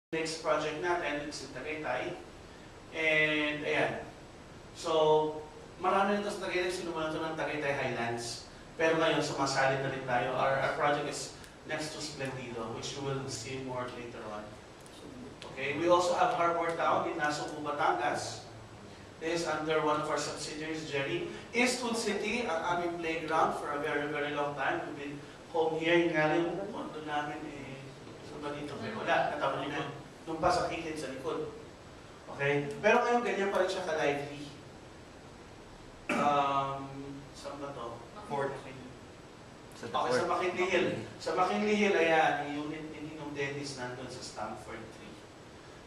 Next project natin, it's in Tagaytay. And ayan. So, marami nito sa Tagaytay, sinumulan ito ng Tagaytay Highlands. Pero ngayon, sumasali na rin tayo. Our project is next to Splendido, which you will see more later on. Okay, we also have Harbor Town in Nasugbu, Batangas. This is under one of our subsidiaries, Jerry. Eastwood City, ang aming playground for a very, very long time. We've been home here. Yung nga rin, yung kondo namin, saan ba dito? Wala, natawa niyo na. Nung pa sa kilid sa likod. Okay? Pero ngayon, ganyan pa rin siya ka-lively. Saan ba to? Fort. Okay, sa McKinley Hill. Sa McKinley Hill, ayan, yung unit din ng Dennis nandun sa Stamford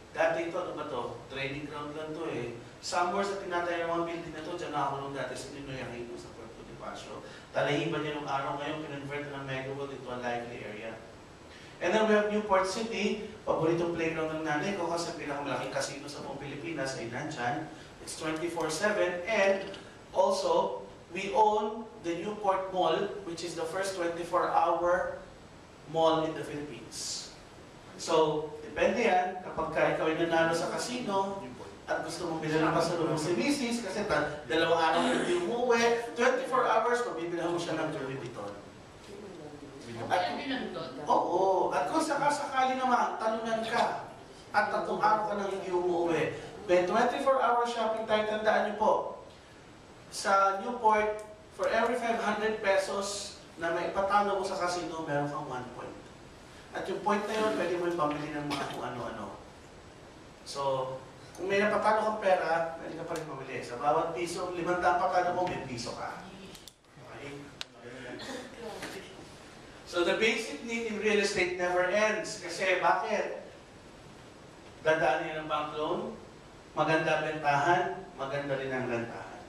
3. Dati ito, ano ba to? Training ground lang to eh. Somewhere sa tinatay ng mga building na to, dyan nakakulong dati sa Ninoy Aquino sa Puerto de Pacio. Talahiban niya nung araw ngayon, pinonvert na ng Mega World into a lively area. And then we have Newport City, paboritong playground ng nanay ko kasi pinakamalaking casino sa buong Pilipinas ay nandyan. It's 24/7 and also we own the Newport Mall, which is the first 24-hour mall in the Philippines. So, depende yan, kapag ikaw ay nanalo sa casino at gusto mong bilhin ng pasalubong si Mrs. kasi dalawang araw na hindi umuwi, 24 hours, mabibilang mo siya ng Louis Vuitton. Oo. At kung sakasakali naman, talunan ka at 3 araw ka nang hindi umuwi. May 24-hour shopping tayo, tandaan niyo po. Sa Newport, for every 500 pesos na may patalo mo sa casino, meron kang 1 point. At yung point na yun, pwede mo yung pamili ng mga kung ano-ano. So, kung may napatalo kang pera, pwede ka pa rin pamili. Sa bawat piso, 500 patalo mo, may piso ka. Okay? So the basic need in real estate never ends. Kasi bakit? Dadaan niya ng bank loan, maganda bentahan, maganda rin ang rentahan.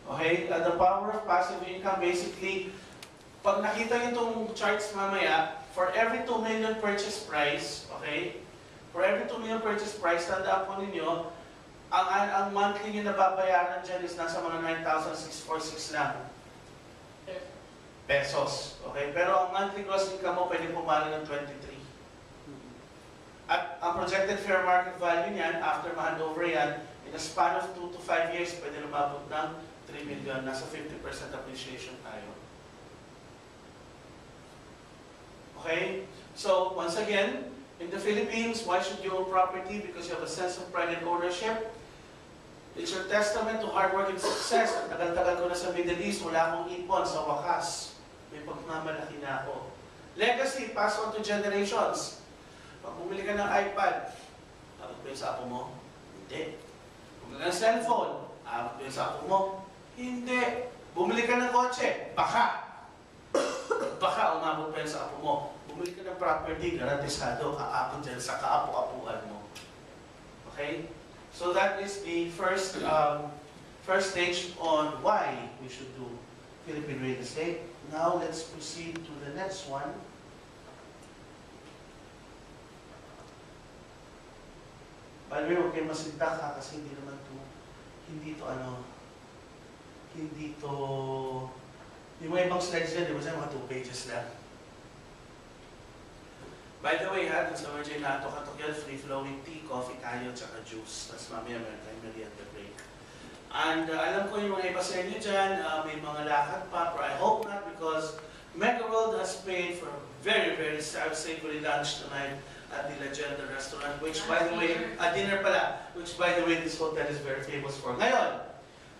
Okay? The power of passive income, basically, pag nakita niyo itong charts mamaya, for every 2 million purchase price, okay? For every 2 million purchase price, tandaan po ninyo, ang monthly niyo na babayaran dyan is nasa mga 9,646 lang. Pesos. Okay? Pero ang monthly gross income mo pwede pumalo ng 23. At ang projected fair market value niyan, after ma-handover yan, in a span of 2 to 5 years, pwede lumabot ng 3 million. Nasa 50% appreciation tayo. Okay? So, once again, in the Philippines, why should you own property? Because you have a sense of pride and ownership. It's your testament to hard work and success. At tagal-tagal ko na sa Middle East, wala akong ipon sa wakas. May pagmamalaki na ako. Legacy, pass on to generations. Pag bumili ka ng iPad, abot ba yun sa apo mo? Hindi. Bumili ka ng cellphone, abot ba yun sa apo mo? Hindi. Bumili ka ng kotse, baka. Baka umabot pa yun sa apo mo. Bumili ka ng property, garantisado, aabot dyan sa kaapo-apuan mo. Okay? So that is the first stage on why we should do Philippine real estate. Now let's proceed to the next one. By the way, huwag kayo masintak ha, kasi hindi to, yung mga ibang slides dyan, di ba siya, mga 2 pages lang. By the way ha, dun sa Virgin Lato-Katok yan, free-flowing tea, coffee tayo, tsaka juice. Tapos mamaya meron tayong merienda break. And alam ko yung mga iba sa inyo dyan, may mga lakad pa, but I hope not because Mega World has paid for a very, very savory lunch tonight at the Legenda Restaurant, which by the way, dinner pala, which by the way, this hotel is very famous for. Ngayon,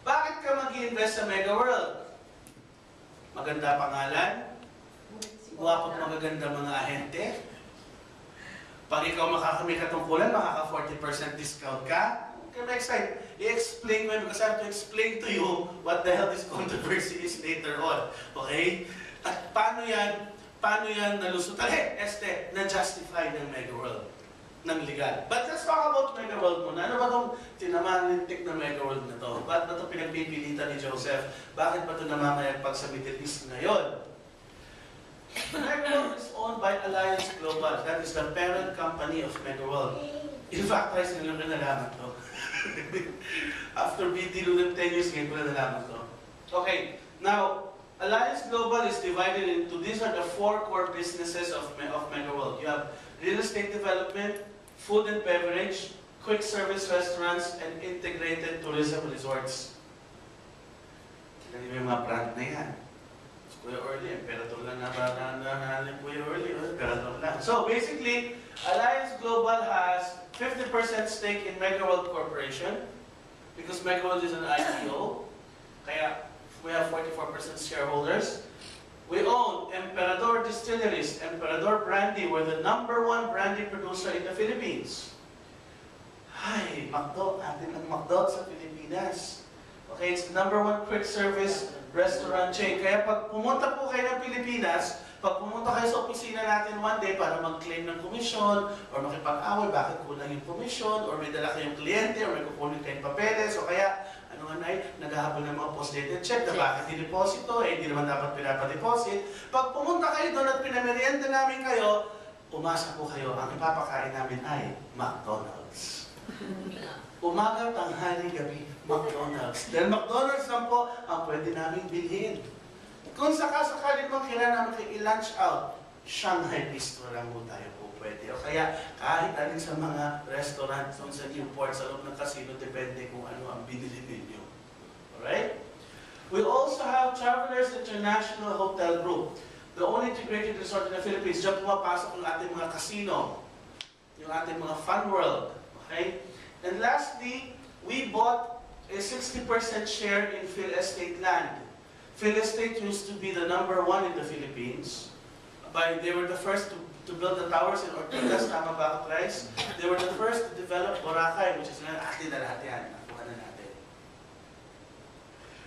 bakit ka mag-i-invest sa Mega World? Maganda pangalan, guwapo at magaganda mga ahente. Pag ikaw makakamay katungkulan, makaka 40% discount ka. Okay, next time, i-explain mo because I have to explain to you what the hell this controversy is later on. Okay? At paano yan nalusutan? Na-justify ng Mega World, ng legal. But let's talk about Mega World muna. Ano ba itong tinamalintik na Mega World na to? Bakit ba ito pinagpipilitan ni Joseph? Bakit ba ito namamayagpag sa Middle East ngayon? Mega World is owned by Alliance Global. That is the parent company of Mega World. In fact, guys, nila na nalaman to. After BD ng 10 years, ngayon ko na nalaman to. Okay, now, Alliance Global is divided into, these are the 4 core businesses of Mega World. You have real estate development, food and beverage, quick service restaurants, and integrated tourism resorts. Tignan niyo yung mga brand na yan. Kuya Orly, Imperator lang nahanap Kuya Orly, Imperator lang. So basically, Alliance Global has 50% stake in Megaworld Corporation because Megaworld is an IPO. Kaya we have 44% shareholders. We own Emperador Distilleries, Emperador Brandy. We're the #1 brandy producer in the Philippines. Hi, McDo, atin ang McDo sa Pilipinas. Okay, it's the #1 quick service restaurant chain. Kaya pag pumunta po kayo ng Pilipinas, pag pumunta kayo sa opisina natin one day para mag-claim ng komisyon, or makipag-away, bakit kulang yung komisyon, or may dala kayong kliyente, or may kukunin kayong papeles, o kaya, ano nga ay, naghahabol ng mga post-dated check na bakit dineposito, hindi naman dapat pinapadeposit. Pag pumunta kayo doon at pinamerienda namin kayo, umasa po kayo, ang ipapakain namin ay McDonald's. Umaga, tanghali, gabi, McDonald's. Dahil McDonald's lang po ang pwede namin bilhin. Kung sakasakali kung kailangan namin i-lunch out, Shanghai Bistro lang po tayo po pwede. O kaya kahit alin sa mga restaurant doon sa Newport, sa loob ng casino, depende kung ano ang binili ninyo. Alright? We also have Travelers International Hotel Group, the only integrated resort in the Philippines. Diyan pumapasok ang ating mga casino, yung ating mga Fun World. Okay? And lastly, we bought a 60% share in Phil Estate land. Phil Estate used to be the #1 in the Philippines. They were the first to build the towers in Ortigas, tama ba ako, Trice? They were the first to develop Boracay, which is atin na lahat yan. Nakuha na natin.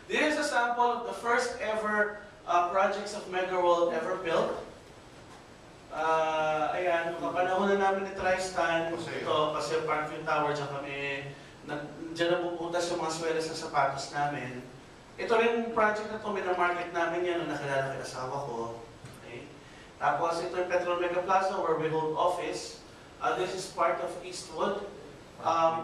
This is a sample of the first ever projects of Megaworld ever built. Ayan, kapanahon na namin ni Tristan, ito, kasi Parkview Tower, dyan kami, dyan napupuntas yung mga swelas na sapatos namin. Ito rin project na ito, minamarket namin yan nung nakilala kay asawa ko. Okay. Tapos ito yung Petron Mega Plaza where we hold office. This is part of Eastwood.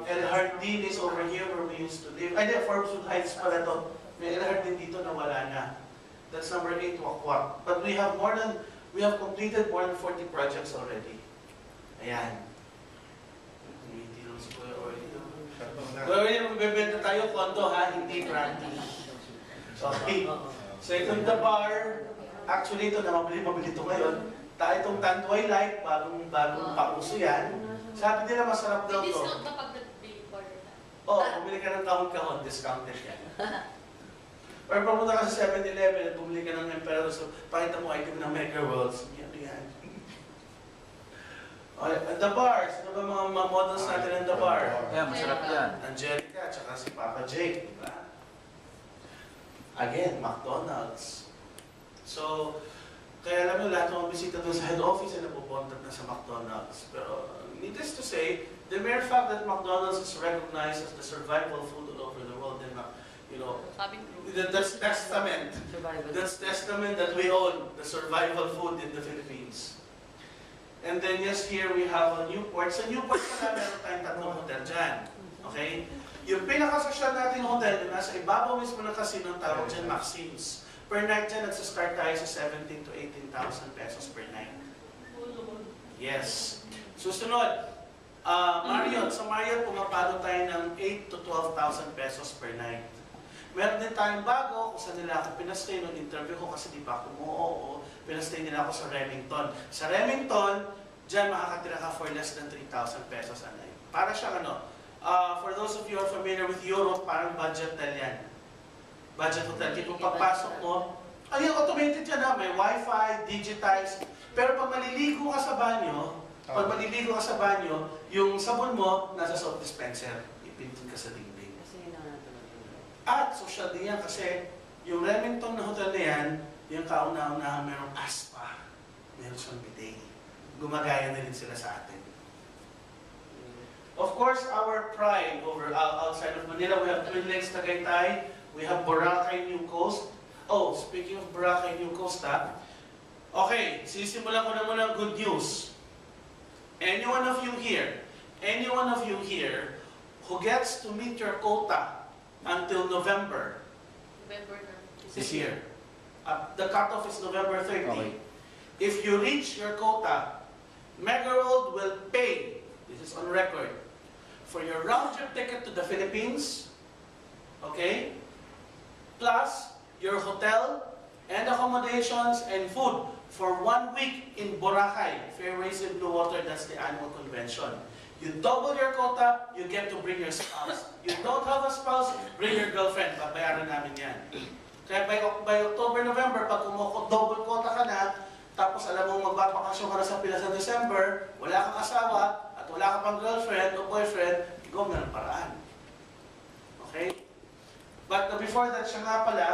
El Jardin is over here where we used to live. Ay, Forbeswood Heights pala ito. May El Jardin dito na wala na. That's number 8, Wakwak. But we have completed more than 40 projects already. Ayan. Hindi lang si Kuya Orly. Kuya Orly, magbebenta tayo kondo ha, hindi brandy. Okay. So itong The Bar, actually ito na mabili ito ngayon. Itong Tan Twilight, bagong pauso yan. Sabi nila masarap daw to. Discount na pag nag-bili bar na. Oo, bumili ka ng kahon-kahon, discounted yan. Or pumunta ka sa 7-Eleven at bumili ka ng Emperor, so pakita mo item ng Megaworld. Yan. The Bars, ano ba mga models natin ng The Bar? Yeah, masarap yan. Angelica, tsaka si Papa Jake, di ba? Again, McDonald's. So, kaya alam mo, lahat ng mga bisita doon sa head office ay napupunta na sa McDonald's. Pero, needless to say, the mere fact that McDonald's is recognized as the survival food all over the world, then, you know, that's testament. That's testament that we own the survival food in the Philippines. And then, yes, here we have a Newport. Sa Newport pala, meron tayong tatlong hotel dyan. Okay? Yung pinakasosyal nating hotel, yung nasa ibabaw mismo ng casino, tawag dyan, Maxims. Per night dyan, nagsastart tayo sa 17,000 to 18,000 pesos per night. Yes. Susunod, Marriott. Sa Marriott, pumapalo tayo ng 8,000 to 12,000 pesos per night. Meron din tayong bago, kung saan nila ako pinastay nung interview ko kasi di pa ako pinastay nila ako sa Remington. Sa Remington, dyan makakatira ka for less than 3,000 pesos a night. Para siyang for those of you who are familiar with Europe, parang budget hotel yan. Budget hotel. Kung pagpasok mo, automated yan ha, may wifi, digitized. Pero pag maliligo ka sa banyo, yung sabon mo, nasa soap dispenser. Ipintin ka sa dingding. At social din yan kasi yung Remington na hotel na yan, yung kauna-unahan merong aspa, meron siyang bidet. Gumagaya na rin sila sa atin. Of course, our pride outside of Manila, we have Twin Lakes, Tagaytay, we have Boracay, New Coast. Oh, speaking of Boracay, New Coast okay, sisimulan ko na muna ang good news. Any one of you here who gets to meet your quota until November this year. The cutoff is November 30. Okay. If you reach your quota, Mega World will pay, this is on record, for your round-trip ticket to the Philippines, okay? Plus your hotel and accommodations and food for 1 week in Boracay, Fairways in Blue Water, that's the annual convention. You double your quota, you get to bring your spouse. You don't have a spouse, bring your girlfriend. Babayaran namin yan. Kaya by October, November, pag double quota ka na, tapos alam mo magbabakasyon ka na sa Pilas sa December, wala kang asawa, at wala ka pang girlfriend o boyfriend, ikaw may paraan. Okay? But before that, siya nga pala,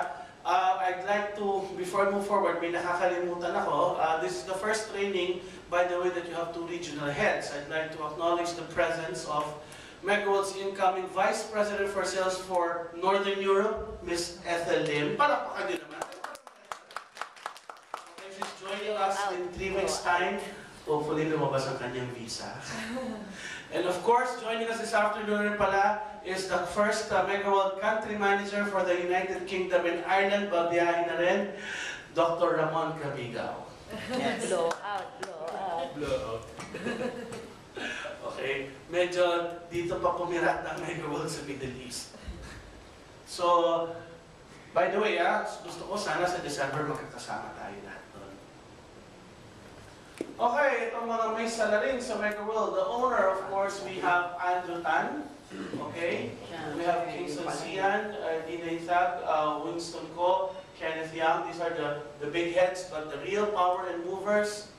I'd like to, before I move forward, may nakakalimutan ako. This is the first training, by the way, that you have two regional heads. I'd like to acknowledge the presence of Megaworld's incoming Vice President for Sales for Northern Europe, Ms. Ethel Lim. Palakpakan din naman. Okay, she's joining us in 3 weeks' time. Hopefully, lumabas ang kanyang visa. And of course, joining us this afternoon pala is the first Megaworld Country Manager for the United Kingdom and Ireland, babiyahin na rin, Dr. Ramon Cabigaw. Yes. Blow out, blow out. Blow out. Okay, medyo dito pa pumirat ang Megaworld sa Middle East. So, by the way, gusto ko sana sa December magkakasama tayo lahat doon. Okay, itong mga may salarin sa Megaworld. The owner, of course, we have Andrew Tan. Okay? We have Kingston Sian, Dina Isaac, Winston Ko, Kenneth Young. These are the big heads, but the real power and movers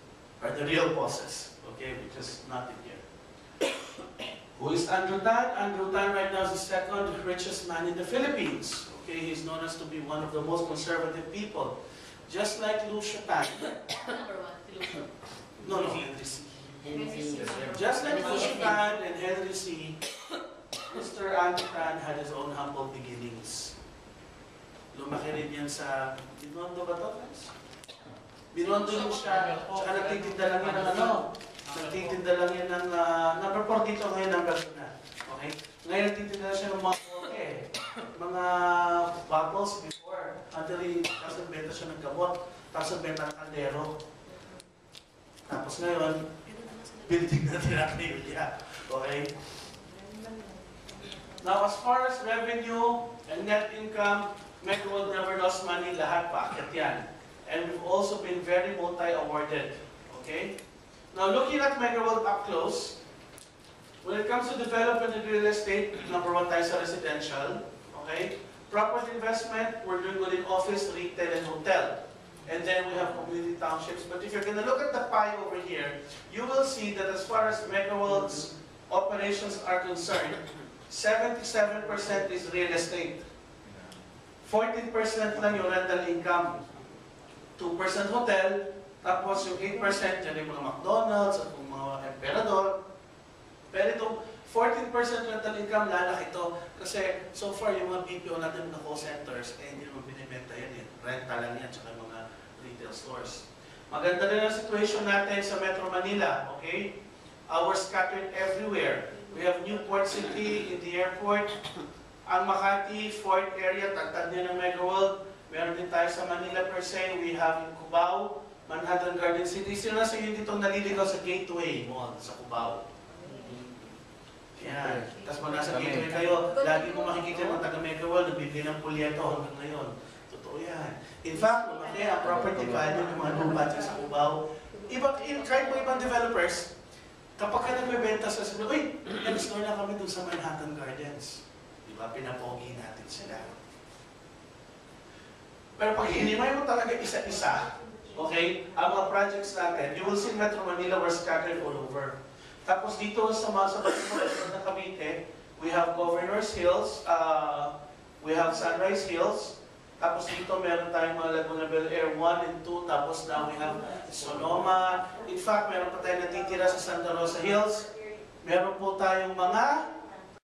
are the real bosses. Okay? Which is not in here. Who is Andrew Tan? Andrew Tan right now is the second richest man in the Philippines. Okay? He's known as to be one of the most conservative people. Just like Lucia Tan. Number one, Lucio. No, Henry C. Just like Lucia Tan and Henry C., Mr. Andrew Tan had his own humble beginnings. Lumaki rin yan sa... Binondo ba ito, friends? Binondo rin siya. Tsaka nagtitinda lang yan ng ano? Nagtitinda lang yan ng... Napaport dito ngayon ng persona. Okay? Ngayon nagtitinda lang siya ng mga koke. Mga bottles before. Until tapos nagbenta siya ng gamot. Tapos nagbenta ng kaldero. Tapos ngayon, building na tinatayo niya. Okay? Now, as far as revenue and net income, Megaworld never lost money, lahat paakyat yan. And we've also been very multi-awarded. Okay? Now, looking at Megaworld up close, when it comes to development and real estate, number one tayo sa residential. Okay? Property investment, we're doing good in office, retail, and hotel. And then we have community townships. But if you're going to look at the pie over here, you will see that as far as Megaworld's operations are concerned, 77% is real estate. 14% lang yung rental income. 2% hotel. Tapos yung 8% dyan yung mga McDonald's at yung mga Emperador. Pero itong 14% rental income, lalaki ito. Kasi so far yung mga BPO natin na call centers, hindi naman binibenta yan. Rental lang yan, tsaka yung mga retail stores. Maganda rin ang situation natin sa Metro Manila. Okay? We're scattered everywhere. We have Newport City in the airport. Ang Makati, Fort area, tagtag niya ng Megaworld. Meron din tayo sa Manila per se. We have in Cubao, Manhattan Garden City. Sino na sa inyo dito naliligaw sa Gateway Mall sa Cubao? Yan. Tapos pag nasa Gateway kayo, lagi mo makikita yung taga Megaworld, nagbibili ng pulyeto hanggang ngayon. Totoo yan. In fact, lumaki ang property value ng mga lupa dyan sa Cubao. Kahit mo ibang developers, kapag ka nagbebenta sa sabi, uy, nag-store na kami dun sa Manhattan Gardens. Diba? Pinapogi natin sila. Pero pag hinimay mo talaga isa-isa, okay, ang mga projects natin, you will see Metro Manila, we're scattered all over. Tapos dito sa mga sa ng Cavite, we have Governor's Hills, we have Sunrise Hills, tapos dito meron tayong mga Laguna Bel Air 1 and 2, tapos now we have Sonoma. In fact, meron pa tayong natitira sa Santa Rosa Hills. Meron po tayong mga